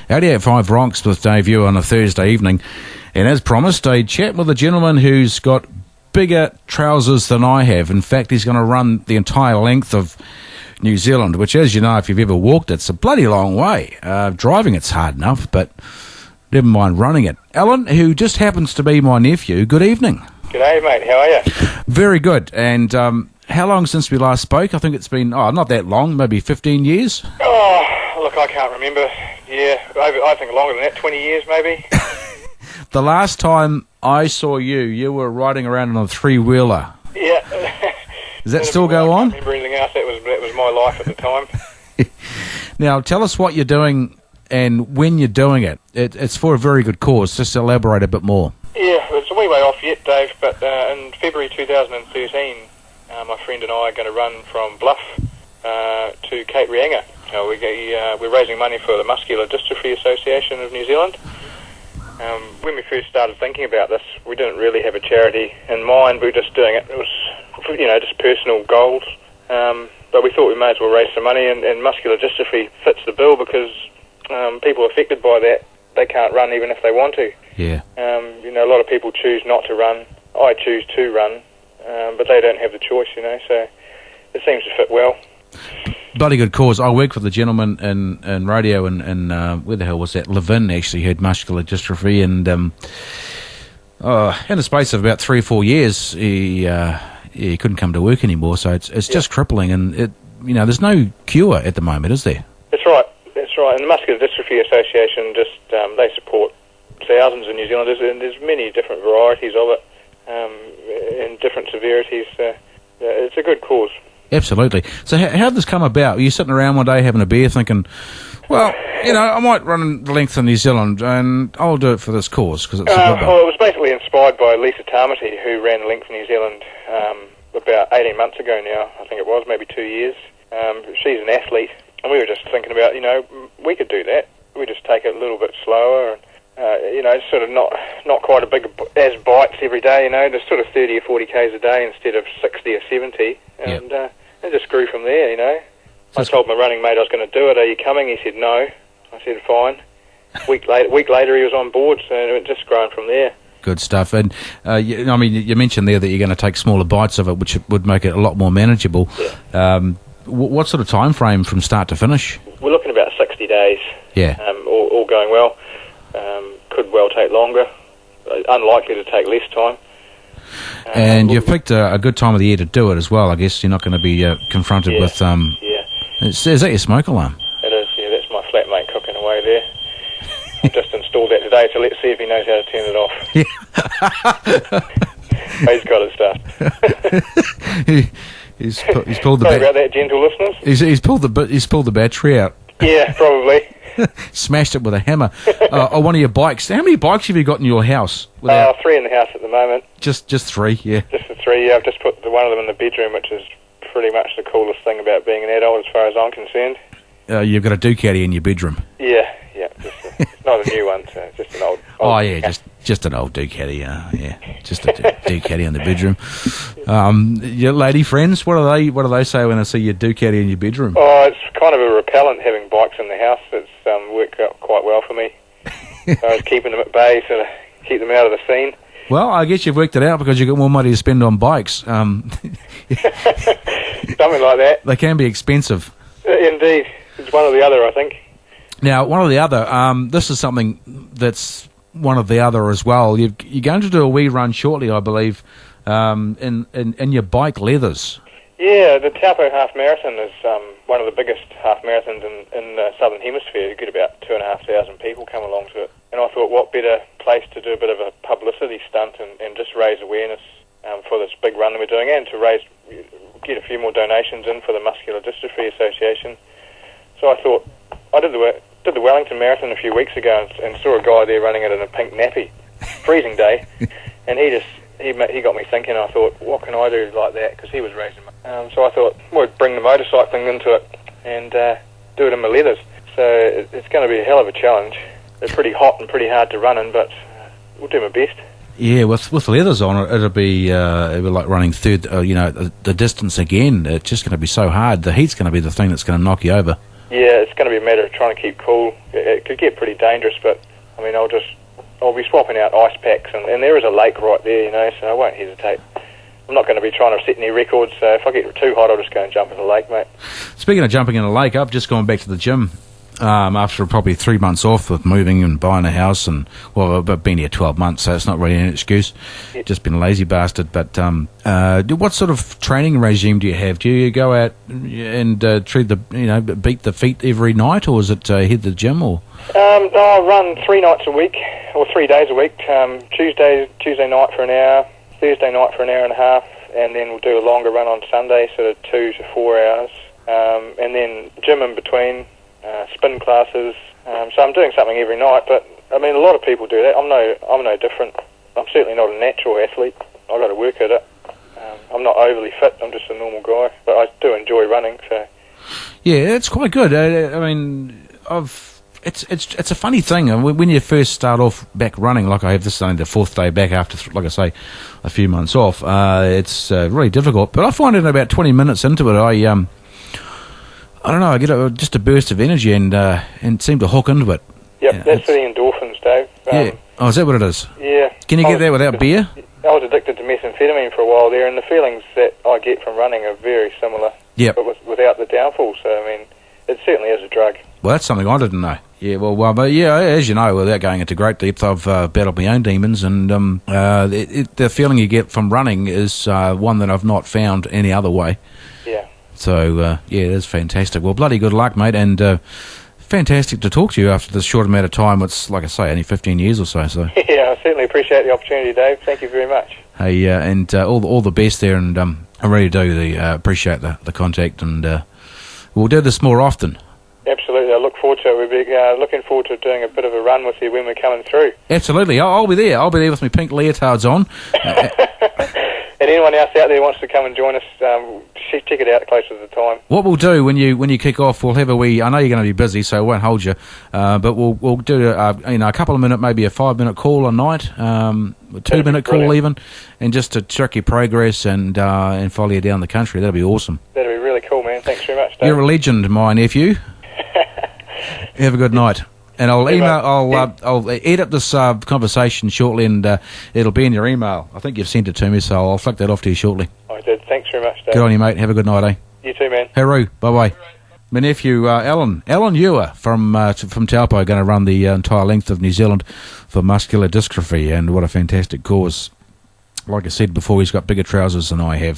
88.5 Rocks with Dave Ure on a Thursday evening. And as promised, a chat with a gentleman who's got bigger trousers than I have. In fact, he's going to run the entire length of New Zealand, which, as you know, if you've ever walked, it's a bloody long way. Driving it's hard enough, but never mind running it. Allan, who just happens to be my nephew, good evening. G'day, mate. How are you? Very good. And how long since we last spoke? I think it's been, not that long, maybe 15 years? Oh, look, I can't remember. Yeah, I think longer than that, 20 years maybe. The last time I saw you, you were riding around on a three-wheeler. Yeah. Does that still go on? I can't remember anything else. That was my life at the time. Now, tell us what you're doing and when you're doing it. It's for a very good cause. Just elaborate a bit more. Yeah, it's a wee way off yet, Dave, but in February 2013, my friend and I are going to run from Bluff to Cape Reinga. We're raising money for the Muscular Dystrophy Association of New Zealand. When we first started thinking about this, we didn't really have a charity in mind. We were just doing it. It was, just personal goals. But we thought we may as well raise some money, and muscular dystrophy fits the bill because people affected by that, they can't run even if they want to. Yeah. A lot of people choose not to run. I choose to run, but they don't have the choice, so it seems to fit well. Bloody good cause. I worked with a gentleman in radio in where the hell was that? Levin, actually, who had muscular dystrophy, and in the space of about 3 or 4 years, he couldn't come to work anymore. So it's just crippling, and there's no cure at the moment, is there? That's right. And the Muscular Dystrophy Association they support thousands in New Zealand. There's many different varieties of it, and different severities. It's a good cause. Absolutely. So how did this come about? Were you sitting around one day having a beer thinking, well, I might run the length of New Zealand and I'll do it for this cause because it's a good one? Well, it was basically inspired by Lisa Tamati, who ran the length of New Zealand about 18 months ago now. I think it was, maybe 2 years. She's an athlete, and we were just thinking about, we could do that. We just take it a little bit slower and, sort of not quite as bites every day, There's sort of 30 or 40 Ks a day instead of 60 or 70. And it just grew from there, I told my running mate I was going to do it. Are you coming? He said no. I said fine. Week later he was on board, so it just grown from there. Good stuff. And you mentioned there that you're going to take smaller bites of it, which would make it a lot more manageable. Yeah. What sort of time frame from start to finish? We're looking about 60 days. Yeah. All going well. Could well take longer. Unlikely to take less time. And you've picked a good time of the year to do it as well. I guess you're not going to be confronted with... Is that your smoke alarm? It is, yeah. That's my flatmate cooking away there. I just installed that today, so let's see if he knows how to turn it off. Yeah. He's got it stuffed. he's pulled the... Sorry about that, gentle listeners. He's pulled the battery out. Yeah, probably. Smashed it with a hammer. One of your bikes. How many bikes have you got in your house? 3 in the house at the moment. Just 3, yeah. Just the 3, yeah. I've just put one of them in the bedroom, which is pretty much the coolest thing about being an adult as far as I'm concerned. You've got a Ducati in your bedroom. Yeah. It's not a new one, so just an old just an old Ducati, just a Ducati in the bedroom. Your lady friends, what do they say when they see your Ducati in your bedroom? Oh, it's kind of a repellent having bikes in the house. It's worked out quite well for me. I was keeping them at bay, so to keep them out of the scene. Well, I guess you've worked it out because you've got more money to spend on bikes. Something like that. They can be expensive. Indeed. It's one or the other, I think. Now, one or the other, this is something that's one or the other as well. You're going to do a wee run shortly, I believe, in your bike leathers. Yeah, the Taupo Half Marathon is one of the biggest half marathons in the Southern Hemisphere. You get about 2,500 people come along to it. And I thought, what better place to do a bit of a publicity stunt and just raise awareness for this big run that we're doing, and to get a few more donations in for the Muscular Dystrophy Association. So I thought, I did the Wellington Marathon a few weeks ago and saw a guy there running it in a pink nappy, freezing day, and he got me thinking. I thought, what can I do like that? Because he was raising money. So I thought, we'd bring the motorcycling into it and do it in my leathers. So it's going to be a hell of a challenge. They're pretty hot and pretty hard to run in, but we'll do my best. Yeah, with leathers on it, it'll be like running the distance again. It's just going to be so hard. The heat's going to be the thing that's going to knock you over. Yeah, it's going to be a matter of trying to keep cool. It could get pretty dangerous, but I mean, I'll be swapping out ice packs, and there is a lake right there, you know, so I won't hesitate. I'm not going to be trying to set any records, so if I get too hot, I'll just go and jump in the lake, mate. Speaking of jumping in the lake, I've just gone back to the gym after probably 3 months off with moving and buying a house, and well, I've been here 12 months, so it's not really an excuse. Yeah. Just been a lazy bastard. But what sort of training regime do you have? Do you go out and beat the feet every night, or is it hit the gym, or? No, I run 3 nights a week, or 3 days a week. Tuesday night for an hour, Thursday night for an hour and a half, and then we'll do a longer run on Sunday, sort of 2 to 4 hours, and then gym in between, spin classes. So I'm doing something every night, but I mean, a lot of people do that. I'm no different. I'm certainly not a natural athlete. I've got to work at it. I'm not overly fit. I'm just a normal guy, but I do enjoy running. So yeah, it's quite good. I mean, It's a funny thing when you first start off back running, like I have. This is only the 4th day back after, like I say, a few months off. It's really difficult, but I find in about 20 minutes into it, I don't know, I get just a burst of energy and seem to hook into it. Yep, yeah, that's the endorphins, Dave. Yeah. Oh, is that what it is? Yeah. Can you get that without beer? I was addicted to methamphetamine for a while there, and the feelings that I get from running are very similar. Yep. But without the downfall. So I mean, it certainly is a drug. Well, that's something I didn't know. Yeah, but yeah, as you know, without going into great depth, I've battled my own demons, and the feeling you get from running is one that I've not found any other way. Yeah. So, yeah, it is fantastic. Well, bloody good luck, mate, and fantastic to talk to you after this short amount of time. It's, like I say, only 15 years or so. Yeah, I certainly appreciate the opportunity, Dave. Thank you very much. Hey, and all the best there, and I really do appreciate the contact, and we'll do this more often. Absolutely, I look forward to it. We'll be looking forward to doing a bit of a run with you when we're coming through. Absolutely, I'll be there. I'll be there with my pink leotards on. And anyone else out there who wants to come and join us, check it out closer to the time. What we'll do when you kick off, we'll have a wee. I know you're going to be busy, so I won't hold you. But we'll do a couple of minute, maybe a 5-minute call a night, a 2-minute call even, and just to check your progress and follow you down the country. That'll be awesome. That'll be really cool, man. Thanks very much, Dave. You're a legend, my nephew. Have a good night. And I'll edit this conversation shortly, and it'll be in your email. I think you've sent it to me, so I'll flick that off to you shortly. I did. Thanks very much, Dave. Good on you, mate. Have a good night, eh? You too, man. Hooroo. Bye-bye. My nephew, Allan Ure from Taupo, going to run the entire length of New Zealand for muscular dystrophy, and what a fantastic cause. Like I said before, he's got bigger trousers than I have.